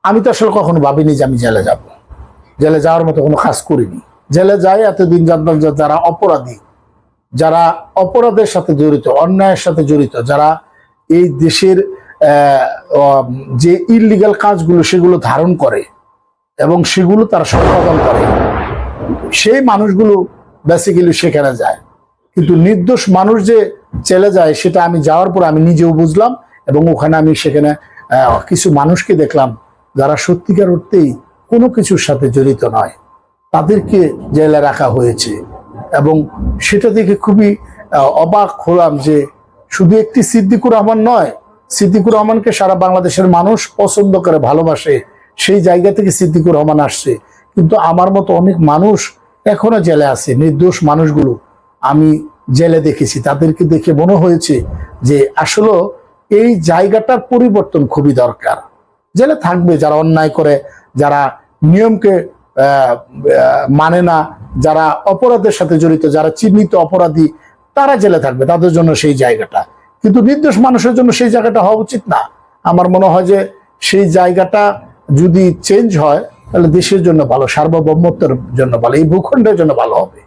আমি তো আসলে কখনো ভাবিনি যে আমি জেলে যাব, জেলে যাওয়ার মতো কোনো কাজ করিনি। জেলে যাই এতদিন জানতাম যে যারা অপরাধী, যারা অপরাধের সাথে জড়িত, অন্যায়ের সাথে জড়িত, যারা এই দেশের যে ইললিগাল কাজগুলো সেগুলো ধারণ করে এবং সেগুলো তারা সম্পাদন করে, সেই মানুষগুলো বেসিক্যালি সেখানে যায়। কিন্তু নির্দোষ মানুষ যে চলে যায় সেটা আমি যাওয়ার পর আমি নিজেও বুঝলাম, এবং ওখানে আমি সেখানে কিছু মানুষকে দেখলাম যারা সত্যিকার অর্থেই কোনো কিছুর সাথে জড়িত নয়, তাদেরকে জেলে রাখা হয়েছে। এবং সেটা দেখে খুবই অবাক হলাম যে শুধু একটি সিদ্দিকুর রহমান নয়, সিদ্দিকুর রহমানকে সারা বাংলাদেশের মানুষ পছন্দ করে, ভালোবাসে, সেই জায়গা থেকে সিদ্দিকুর রহমান আসছে। কিন্তু আমার মতো অনেক মানুষ এখনো জেলে আছে, নির্দোষ মানুষগুলো আমি জেলে দেখেছি। তাদেরকে দেখে মনে হয়েছে যে আসলে এই জায়গাটার পরিবর্তন খুবই দরকার। জেলে থাকবে যারা অন্যায় করে, যারা নিয়মকে মানে না, যারা অপরাধের সাথে জড়িত, যারা চিহ্নিত অপরাধী, তারা জেলে থাকবে, তাদের জন্য সেই জায়গাটা। কিন্তু নির্দোষ মানুষের জন্য সেই জায়গাটা হওয়া উচিত না। আমার মনে হয় যে সেই জায়গাটা যদি চেঞ্জ হয় তাহলে দেশের জন্য ভালো, সার্বভৌমত্বের জন্য ভালো, এই ভূখণ্ডের জন্য ভালো হবে।